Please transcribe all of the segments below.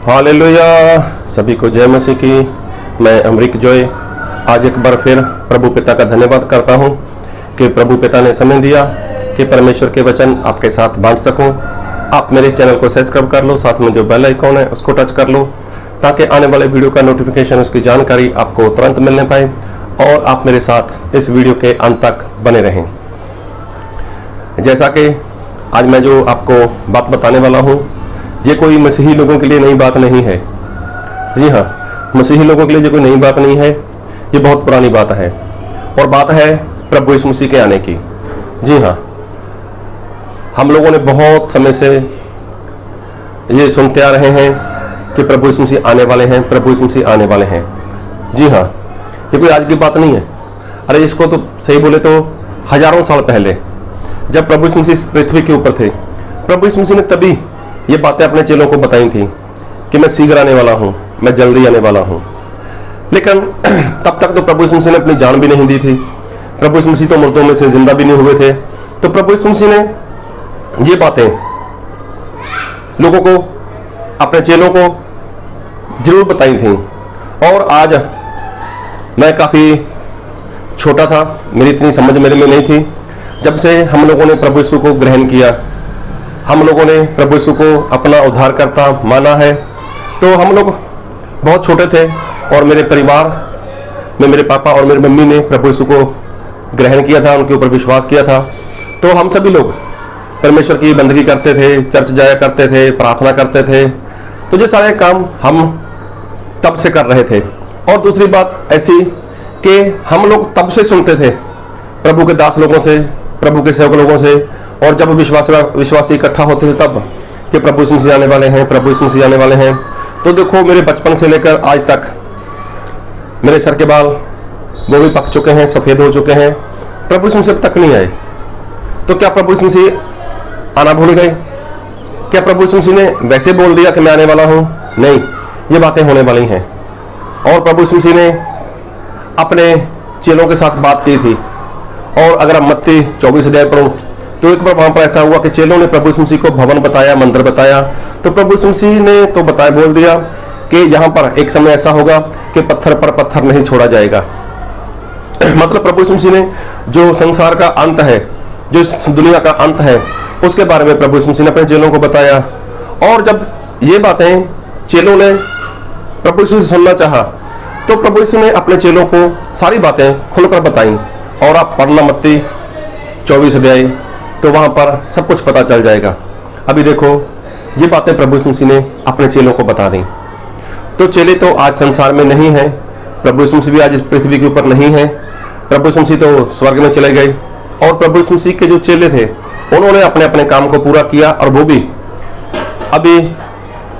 Hallelujah. सभी को जय मसीह की। मैं अमरीक जॉय आज एक बार फिर प्रभु पिता का धन्यवाद करता हूं कि प्रभु पिता ने समय दिया कि परमेश्वर के वचन आपके साथ बांट सकूं। आप मेरे चैनल को सब्सक्राइब कर लो, साथ में जो बेल आइकॉन है उसको टच कर लो ताकि आने वाले वीडियो का नोटिफिकेशन, उसकी जानकारी आपको तुरंत मिलने पाए और आप मेरे साथ इस वीडियो के अंत तक बने रहें। जैसा कि आज मैं जो आपको बात बताने वाला हूं, ये कोई मसीही लोगों के लिए नई बात नहीं है। जी हाँ, मसीही लोगों के लिए ये कोई नई बात नहीं है, ये बहुत पुरानी बात है और बात है प्रभु यीशु मसीह के आने की। जी हाँ, हम लोगों ने बहुत समय से ये सुनते आ रहे हैं कि प्रभु यीशु मसीह आने वाले हैं, प्रभु यीशु मसीह आने वाले हैं। जी हाँ, ये कोई आज की बात नहीं है। अरे इसको तो सही बोले तो हजारों साल पहले जब प्रभु यीशु मसीह पृथ्वी के ऊपर थे, प्रभु यीशु मसीह ने तभी ये बातें अपने चेलों को बताई थी कि मैं शीघ्र आने वाला हूं, मैं जल्दी आने वाला हूं। लेकिन तब तक तो प्रभु यीशु मसीह ने अपनी जान भी नहीं दी थी। प्रभु यीशु मसीह तो मुर्दों में से जिंदा भी नहीं हुए थे। तो प्रभु यीशु मसीह ने ये बातें लोगों को, अपने चेलों को जरूर बताई थी। और आज मैं काफी छोटा था, मेरी इतनी समझ मेरे में नहीं थी। जब से हम लोगों ने प्रभु यीशु को ग्रहण किया, हम लोगों ने प्रभु यीशु को अपना उद्धारकर्ता माना है, तो हम लोग बहुत छोटे थे और मेरे परिवार में मेरे पापा और मेरी मम्मी ने प्रभु यीशु को ग्रहण किया था, उनके ऊपर विश्वास किया था। तो हम सभी लोग परमेश्वर की बंदगी करते थे, चर्च जाया करते थे, प्रार्थना करते थे। तो ये सारे काम हम तब से कर रहे थे। और दूसरी बात ऐसी कि हम लोग तब से सुनते थे प्रभु के दास लोगों से, प्रभु के सेवक लोगों से, और जब विश्वासी इकट्ठा होते थे तब कि प्रभु यीशु मसीह आने वाले हैं, प्रभु यीशु मसीह आने वाले हैं। तो देखो, मेरे बचपन से लेकर आज तक मेरे सर के बाल वो भी पक चुके हैं, सफेद हो चुके हैं, प्रभु यीशु मसीह तक नहीं आए। तो क्या प्रभु यीशु मसीह आना भूल गए? क्या प्रभु यीशु मसीह ने वैसे बोल दिया कि मैं आने वाला हूं? नहीं, ये बातें होने वाली हैं। और प्रभु यीशु मसीह ने अपने चेलों के साथ बात की थी। और अगर आप मत्ती 24 अध्याय पढ़ो तो एक बार वहां पर ऐसा हुआ कि चेलों ने प्रभु यीशु मसीह को भवन बताया, मंदिर बताया। तो प्रभु यीशु मसीह ने तो बताया, बोल दिया कि यहाँ पर एक समय ऐसा होगा कि पत्थर पर पत्थर नहीं छोड़ा जाएगा। मतलब प्रभु यीशु मसीह ने जो संसार का अंत है, जो इस दुनिया का अंत है, उसके बारे में प्रभु यीशु मसीह ने अपने चेलों को बताया। और जब ये बातें चेलों ने प्रभु यीशु से सुनना चाहा तो प्रभु यीशु ने अपने चेलों को सारी बातें खुलकर बताई। और आप पढ़ना मत्ती 24 अध्याय, तो वहां पर सब कुछ पता चल जाएगा। अभी देखो, ये बातें प्रभु यीशु मसीह ने अपने चेलों को बता दी। तो चेले तो आज संसार में नहीं है, प्रभु यीशु मसीह भी आज इस पृथ्वी के ऊपर नहीं है। प्रभु यीशु मसीह तो स्वर्ग में चले गए। और प्रभु यीशु मसीह के जो चेले थे उन्होंने अपने अपने काम को पूरा किया, और वो भी अभी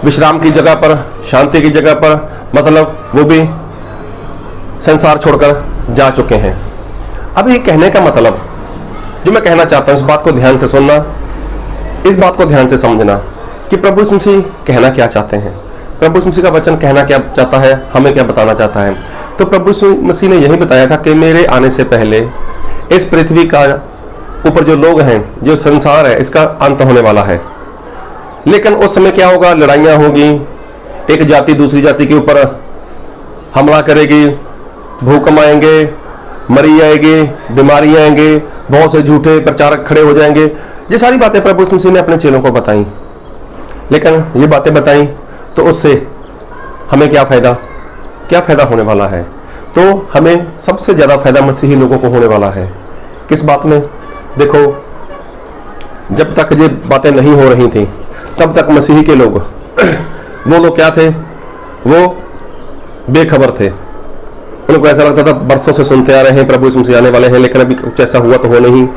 विश्राम की जगह पर, शांति की जगह पर, मतलब वो भी संसार छोड़कर जा चुके हैं। अभी कहने का मतलब जो मैं कहना चाहता हूं, इस बात को ध्यान से सुनना, इस बात को ध्यान से समझना कि प्रभु यीशु मसीह कहना क्या चाहते हैं, प्रभु यीशु मसीह का वचन कहना क्या चाहता है, हमें क्या बताना चाहता है। तो प्रभु यीशु मसीह ने यही बताया था कि मेरे आने से पहले इस पृथ्वी का ऊपर जो लोग हैं, जो संसार है, इसका अंत होने वाला है। लेकिन उस समय क्या होगा? लड़ाइयां होगी, एक जाति दूसरी जाति के ऊपर हमला करेगी, भूकंप आएंगे, मरी आएगी, बीमारियां आएंगे, बहुत से झूठे प्रचारक खड़े हो जाएंगे। ये सारी बातें प्रभु यीशु मसीह ने अपने चेलों को बताई। लेकिन ये बातें बताई तो उससे हमें क्या फायदा, क्या फायदा होने वाला है? तो हमें सबसे ज्यादा फायदा मसीही लोगों को होने वाला है। किस बात में? देखो, जब तक ये बातें नहीं हो रही थी तब तक मसीही के लोग वो लोग क्या थे? वो बेखबर थे। उनको ऐसा लगता था, बरसों से सुनते आ रहे हैं प्रभु यीशु मसीह आने वाले हैं, लेकिन अभी कुछ ऐसा हुआ तो हो नहीं,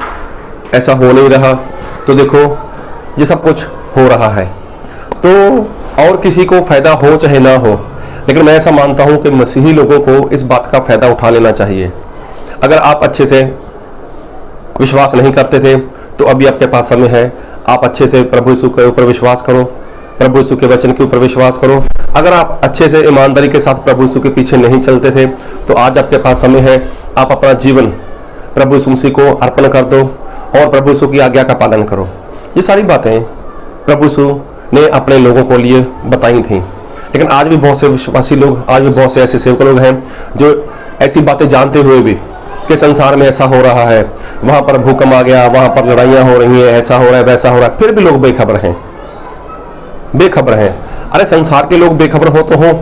ऐसा हो नहीं रहा। तो देखो, ये सब कुछ हो रहा है। तो और किसी को फायदा हो चाहे ना हो, लेकिन मैं ऐसा मानता हूं कि मसीही लोगों को इस बात का फायदा उठा लेना चाहिए। अगर आप अच्छे से विश्वास नहीं करते थे तो अभी आपके पास समय है, आप अच्छे से प्रभु यीशु के ऊपर विश्वास करो, प्रभु यीशु के वचन के ऊपर विश्वास करो। अगर आप अच्छे से ईमानदारी के साथ प्रभु यीशु के पीछे नहीं चलते थे तो आज आपके पास समय है, आप अपना जीवन प्रभु यीशु मसीह को अर्पण कर दो और प्रभु यीशु की आज्ञा का पालन करो। ये सारी बातें प्रभु यीशु ने अपने लोगों को लिए बताई थी। लेकिन आज भी बहुत से विश्वासी लोग, आज भी बहुत से ऐसे सेवक लोग हैं जो ऐसी बातें जानते हुए भी कि संसार में ऐसा हो रहा है, वहां पर भूकंप आ गया, वहां पर लड़ाइयां हो रही हैं, ऐसा हो रहा है, वैसा हो रहा है, फिर भी लोग बेखबर हैं, बेखबर हैं। अरे संसार के लोग बेखबर हो तो हो,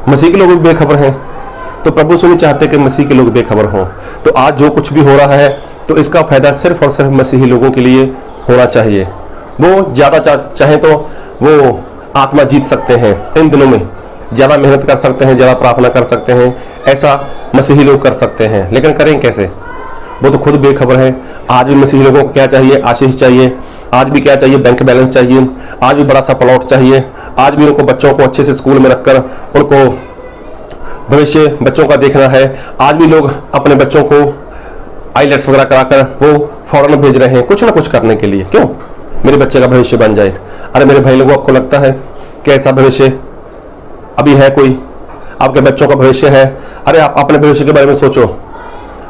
मसीह के लोग भी बेखबर हैं, तो प्रभु से भी चाहते कि मसीह के लोग बेखबर हों। तो आज जो कुछ भी हो रहा है तो इसका फायदा सिर्फ और सिर्फ मसीही लोगों के लिए होना चाहिए। वो ज्यादा चाहे तो वो आत्मा जीत सकते हैं, इन दिनों में ज्यादा मेहनत कर सकते हैं, ज्यादा प्रार्थना कर सकते हैं, ऐसा मसीही लोग कर सकते हैं, लेकिन करें कैसे? वो तो खुद बेखबर है। आज भी मसीही लोगों को क्या चाहिए? आशीष चाहिए। आज भी क्या चाहिए? बैंक बैलेंस चाहिए। आज भी बड़ा सा प्लॉट चाहिए। आज भी उनको बच्चों को अच्छे से स्कूल में रखकर उनको भविष्य बच्चों का देखना है। आज भी लोग अपने बच्चों को आईलेट्स वगैरह कराकर वो फॉरेन भेज रहे हैं कुछ ना कुछ करने के लिए। क्यों? मेरे बच्चे का भविष्य बन जाए। अरे मेरे भाई लोगों, आपको लगता है कि ऐसा भविष्य अभी है कोई? आपके बच्चों का भविष्य है? अरे आप अपने भविष्य के बारे में सोचो।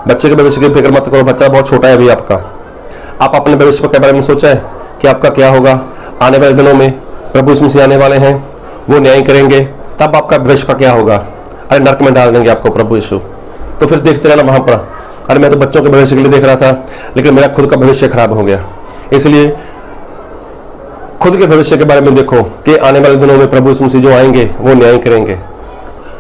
बच्चे के भविष्य की फिक्र मत करो, बच्चा बहुत छोटा है अभी आपका। आप अपने भविष्य के बारे में सोचा है कि आपका क्या होगा? आने वाले दिनों में प्रभु यीशु मसीह आने वाले हैं, वो न्याय करेंगे, तब आपका भविष्य का क्या होगा? अरे नरक में डाल देंगे आपको प्रभु यीशु। तो फिर देखते रहना वहां पर, अरे मैं तो बच्चों के भविष्य के लिए देख रहा था, लेकिन मेरा खुद का भविष्य खराब हो गया। इसलिए खुद के भविष्य के बारे में देखो कि आने वाले दिनों में प्रभु यीशु मसीह जो आएंगे वो न्याय करेंगे।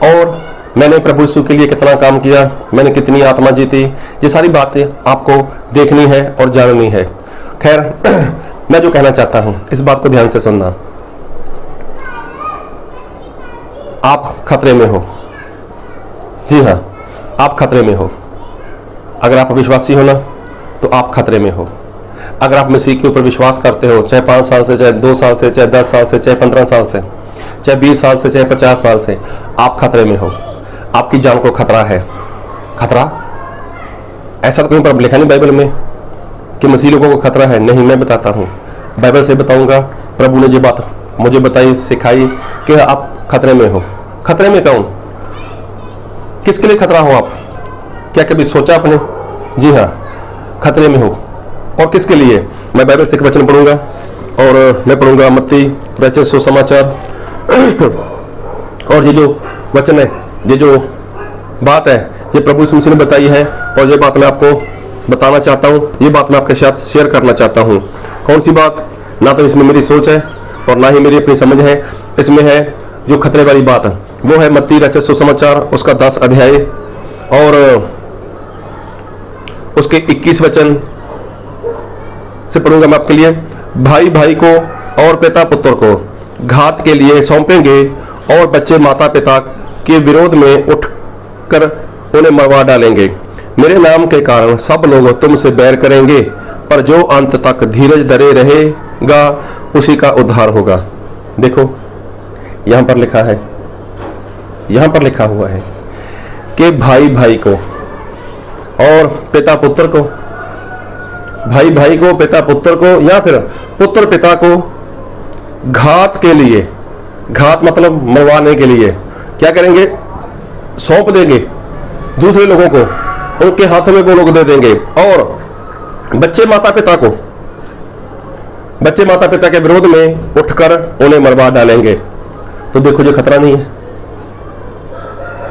और मैंने प्रभु यीशु के लिए कितना काम किया, मैंने कितनी आत्मा जीती, ये सारी बातें आपको देखनी है और जाननी है। खैर, मैं जो कहना चाहता हूं इस बात को ध्यान से सुनना। आप खतरे में हो। जी हां, आप खतरे में हो। अगर आप अविश्वासी हो ना, तो आप खतरे में हो। अगर आप मसीह के ऊपर विश्वास करते हो, चाहे 5 साल से, चाहे 2 साल से, चाहे 10 साल से, चाहे 15 साल से, चाहे 20 साल से, चाहे 50 साल से, आप खतरे में हो। आपकी जान को खतरा है। खतरा ऐसा तो कहीं पर लिखा नहीं बाइबल में कि मसीह लोगों को खतरा है। नहीं, मैं बताता हूं, बाइबल से बताऊंगा। प्रभु ने जो बात मुझे बताई, सिखाई कि आप खतरे में हो। खतरे में कौन? किसके लिए खतरा हो आप? क्या कभी सोचा आपने? जी हाँ, खतरे में हो। और किसके लिए? मैं बाइबल से एक वचन पढ़ूंगा और मैं पढ़ूंगा मत्ती रचित सुसमाचार। और ये जो वचन है, ये जो बात है, ये प्रभु यीशु मसीह ने बताई है और ये बात मैं आपको बताना चाहता हूँ। ये बात मैं आपके साथ शेयर करना चाहता हूँ। कौन सी बात? ना तो इसमें मेरी सोच है और ना ही मेरी अपनी समझ है। इसमें है जो खतरे वाली बात है, वो है मत्ती रचित सुसमाचार उसका 10 अध्याय और उसके 21 वचन से पढ़ूंगा मैं आपके लिए। भाई भाई को और पिता पुत्र को घात के लिए सौंपेंगे और बच्चे माता पिता के विरोध में उठकर उन्हें मरवा डालेंगे। मेरे नाम के कारण सब लोग तुमसे बैर करेंगे, पर जो अंत तक धीरज धरे रहेगा उसी का उद्धार होगा। देखो यहां पर लिखा है, यहां पर लिखा हुआ है कि भाई भाई को और पिता पुत्र को, भाई भाई को, पिता पुत्र को, या फिर पुत्र पिता को घात के लिए, घात मतलब मरवाने के लिए क्या करेंगे? सौंप देंगे दूसरे लोगों को, उनके हाथों में वो लोग दे देंगे। और बच्चे माता पिता को, बच्चे माता पिता के विरोध में उठकर उन्हें मरवा डालेंगे। तो देखो ये खतरा नहीं है?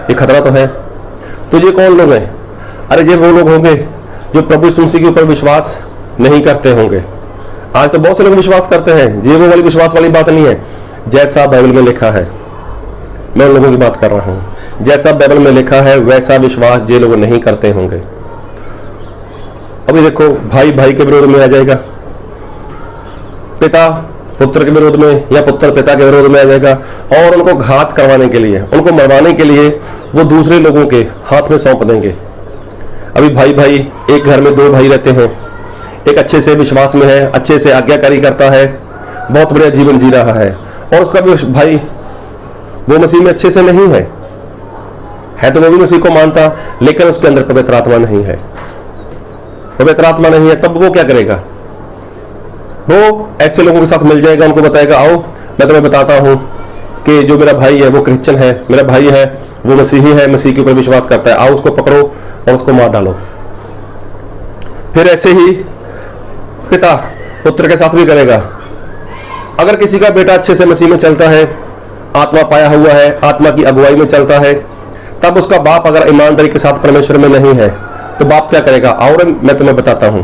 ये खतरा तो है। तो ये कौन लोग हैं? अरे ये वो लोग होंगे जो प्रभु यीशु मसीह के ऊपर विश्वास नहीं करते होंगे। आज तो बहुत से लोग विश्वास करते हैं, ये वो वाली विश्वास वाली बात नहीं है। जैसा बाइबल में लिखा है, मैं उन लोगों की बात कर रहा हूं। जैसा बाइबल में लिखा है वैसा विश्वास ये लोग नहीं करते होंगे। अभी देखो, भाई भाई के विरोध में आ जाएगा, पिता पुत्र के विरोध में, या पुत्र पिता के विरोध में आ जाएगा, और उनको घात करवाने के लिए, उनको मरवाने के लिए वो दूसरे लोगों के हाथ में सौंप देंगे। अभी भाई भाई, एक घर में 2 भाई रहते हैं, एक अच्छे से विश्वास में है, अच्छे से आज्ञाकारी करता है, बहुत बढ़िया जीवन जी रहा है, और उसका भी भाई वो मसीह में अच्छे से नहीं है तो वो भी मसीह को मानता, लेकिन उसके अंदर पवित्र आत्मा नहीं है, पवित्र आत्मा नहीं है। तब वो क्या करेगा? वो ऐसे लोगों के साथ मिल जाएगा, उनको बताएगा, आओ मैं तुम्हें बताता हूं कि जो मेरा भाई है वो क्रिश्चियन है, मेरा भाई है वो मसीही है, मसीह के ऊपर विश्वास करता है, आओ उसको पकड़ो और उसको मार डालो। फिर ऐसे ही पिता पुत्र के साथ भी करेगा। अगर किसी का बेटा अच्छे से मसीह में चलता है आत्मा पाया हुआ है, आत्मा की अगुवाई में चलता है, तब उसका बाप अगर ईमानदारी के साथ परमेश्वर में नहीं है तो बाप क्या करेगा? और मैं तुम्हें बताता हूं।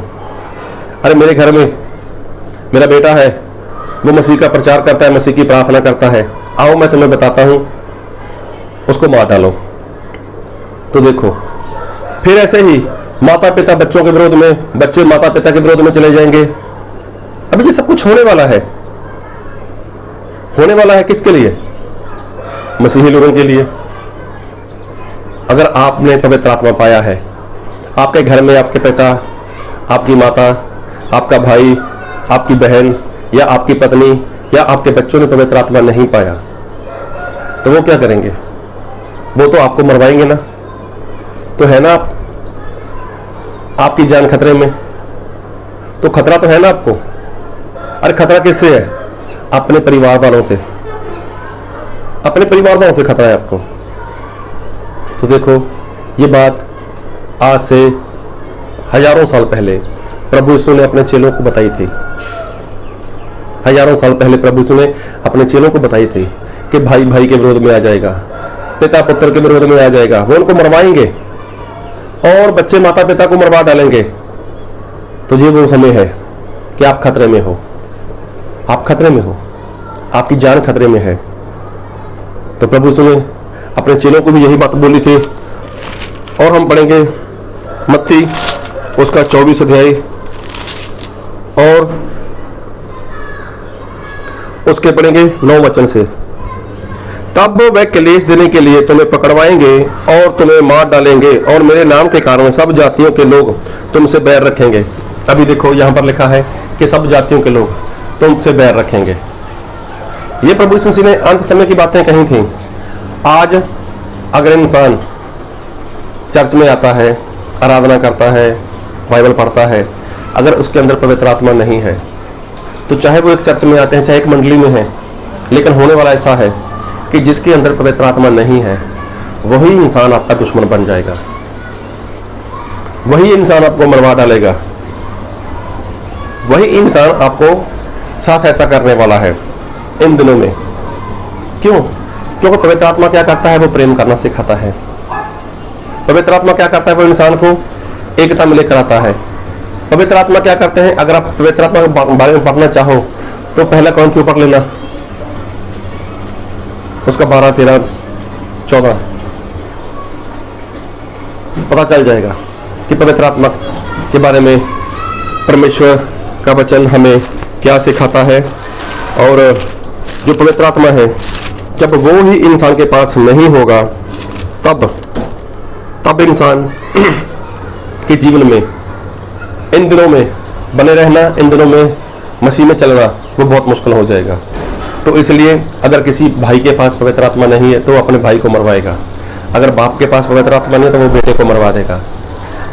अरे मेरे घर में मेरा बेटा है, वो मसीह का प्रचार करता है, मसीह की प्रार्थना करता है, आओ मैं तुम्हें बताता हूं, उसको मार डालो। तो देखो, फिर ऐसे ही माता पिता बच्चों के विरोध में, बच्चे माता पिता के विरोध में चले जाएंगे। अभी ये सब कुछ होने वाला है। होने वाला है किसके लिए? मसीही लोगों के लिए। अगर आपने पवित्र आत्मा पाया है, आपके घर में आपके पिता, आपकी माता, आपका भाई, आपकी बहन या आपकी पत्नी या आपके बच्चों ने पवित्र आत्मा नहीं पाया, तो वो क्या करेंगे? वो तो आपको मरवाएंगे ना। तो है ना आपकी जान खतरे में, तो खतरा तो है ना आपको। अरे खतरा किससे है? अपने परिवार वालों से, अपने परिवार वालों से खतरा है आपको। तो देखो, ये बात आज से हजारों साल पहले प्रभु यीशु ने अपने चेलों को बताई थी। हजारों साल पहले प्रभु यीशु ने अपने चेलों को बताई थी कि भाई भाई के विरोध में आ जाएगा, पिता पुत्र के विरोध में आ जाएगा, वो उनको मरवाएंगे और बच्चे माता पिता को मरवा डालेंगे। तो ये वो समय है कि आप खतरे में हो, आप खतरे में हो, आपकी जान खतरे में है। तो प्रभु यीशु ने अपने चेलों को भी यही बात बोली थी। और हम पढ़ेंगे मत्ती उसका 24 अध्याय और उसके पढ़ेंगे 9 वचन से। तब वह क्लेश देने के लिए तुम्हें पकड़वाएंगे और तुम्हें मार डालेंगे और मेरे नाम के कारण सब जातियों के लोग तुमसे बैर रखेंगे। अभी देखो यहां पर लिखा है कि सब जातियों के लोग तुमसे बैर रखेंगे। ये प्रभु यीशु मसीह ने अंत समय की बातें कही थी। आज अगर इंसान चर्च में आता है, आराधना करता है, बाइबल पढ़ता है, अगर उसके अंदर पवित्र आत्मा नहीं है, तो चाहे वो एक चर्च में आते हैं, चाहे एक मंडली में है, लेकिन होने वाला ऐसा है कि जिसके अंदर पवित्र आत्मा नहीं है, वही इंसान आपका दुश्मन बन जाएगा, वही इंसान आपको मरवा डालेगा, वही इंसान आपको साथ ऐसा करने वाला है इन दिनों में। क्यों? क्योंकि पवित्र आत्मा क्या करता है? वो प्रेम करना सिखाता है। पवित्र आत्मा क्या करता है? वो इंसान को एकता में लेकर आता है। पवित्र आत्मा क्या करते हैं? अगर आप पवित्र आत्मा के बारे में पढ़ना चाहो तो पहला कॉरिन्थियों पढ़ लेना, उसका 12, 13, 14 पता चल जाएगा कि पवित्र आत्मा के बारे में परमेश्वर का वचन हमें क्या सिखाता है। और जो पवित्र आत्मा है, जब वो ही इंसान के पास नहीं होगा, तब इंसान के जीवन में इन दिनों में बने रहना, इन दिनों में मसीह में चलना वो बहुत मुश्किल हो जाएगा। तो इसलिए अगर किसी भाई के पास पवित्र आत्मा नहीं है तो अपने भाई को मरवाएगा। अगर बाप के पास पवित्र आत्मा नहीं है तो वो बेटे को मरवा देगा।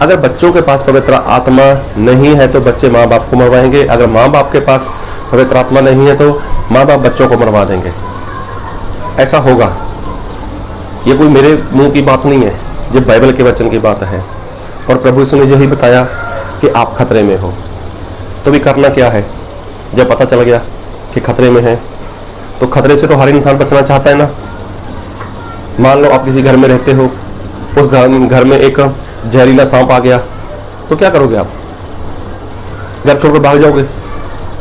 अगर बच्चों के पास पवित्र आत्मा नहीं है तो बच्चे माँ बाप को मरवाएंगे। अगर माँ बाप के पास पवित्र आत्मा नहीं है तो माँ बाप बच्चों को मरवा देंगे। ऐसा होगा। ये कोई मेरे मुंह की बात नहीं है, ये बाइबल के वचन की बात है। और प्रभु यीशु ने यही बताया कि आप खतरे में हो। तो भी करना क्या है? जब पता चल गया कि खतरे में है, तो खतरे से तो हर इंसान बचना चाहता है ना। मान लो आप किसी घर में रहते हो, उस घर में एक जहरीला सांप आ गया, तो क्या करोगे आप? घर छोड़कर भाग जाओगे?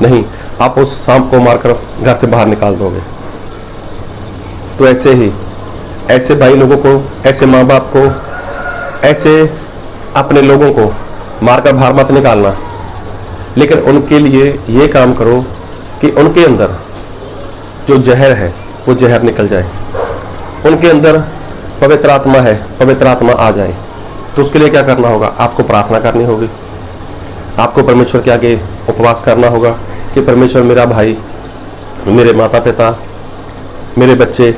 नहीं, आप उस सांप को मारकर घर से बाहर निकाल दोगे। तो ऐसे ही ऐसे भाई लोगों को, ऐसे माँ बाप को, ऐसे अपने लोगों को मारकर बाहर मत निकालना, लेकिन उनके लिए ये काम करो कि उनके अंदर जो जहर है वो जहर निकल जाए, उनके अंदर पवित्र आत्मा है, पवित्र आत्मा आ जाए। तो उसके लिए क्या करना होगा? आपको प्रार्थना करनी होगी, आपको परमेश्वर के आगे उपवास करना होगा कि परमेश्वर, मेरा भाई, मेरे माता पिता, मेरे बच्चे,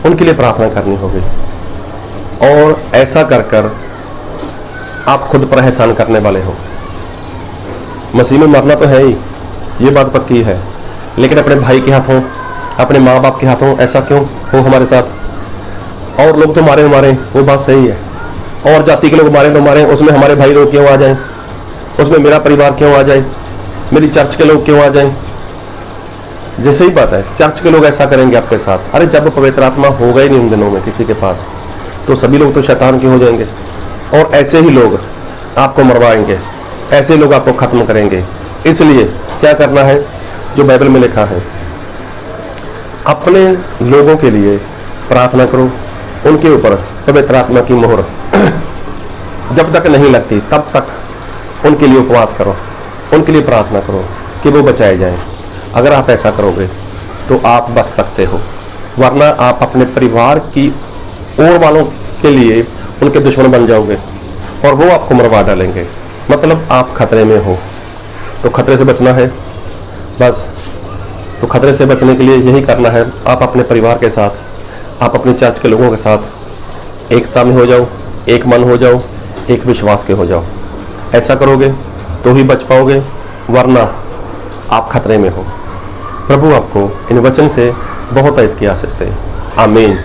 उनके लिए प्रार्थना करनी होगी। और ऐसा कर कर आप खुद पर एहसान करने वाले हो। मसीह में मरना तो है ही, ये बात पक्की है, लेकिन अपने भाई के हाथों, अपने माँ बाप के हाथों ऐसा क्यों हो हमारे साथ? और लोग तो मारे मारे, वो बात सही है, और जाति के लोग मारे तो मारे, उसमें हमारे भाई लोग क्यों आ जाएं? उसमें मेरा परिवार क्यों आ जाए? मेरी चर्च के लोग क्यों आ जाएं? जैसे ही बात है, चर्च के लोग ऐसा करेंगे आपके साथ। अरे जब पवित्र आत्मा होगा ही नहीं उन दिनों में किसी के पास, तो सभी लोग तो शैतान के हो जाएंगे, और ऐसे ही लोग आपको मरवाएंगे, ऐसे लोग आपको खत्म करेंगे। इसलिए क्या करना है, जो बाइबल में लिखा है, अपने लोगों के लिए प्रार्थना करो, उनके ऊपर पवित्र आत्मा की मोहर जब तक नहीं लगती तब तक उनके लिए उपवास करो, उनके लिए प्रार्थना करो कि वो बचाए जाएं। अगर आप ऐसा करोगे तो आप बच सकते हो, वरना आप अपने परिवार की और वालों के लिए उनके दुश्मन बन जाओगे और वो आपको मरवा डालेंगे, मतलब आप खतरे में हो। तो खतरे से बचना है बस। तो खतरे से बचने के लिए यही करना है, आप अपने परिवार के साथ, आप अपने चर्च के लोगों के साथ एकता में हो जाओ, एक मन हो जाओ, एक विश्वास के हो जाओ। ऐसा करोगे तो ही बच पाओगे, वरना आप खतरे में हो। प्रभु आपको इन वचन से बहुत आयत की आशीष दे। आमीन।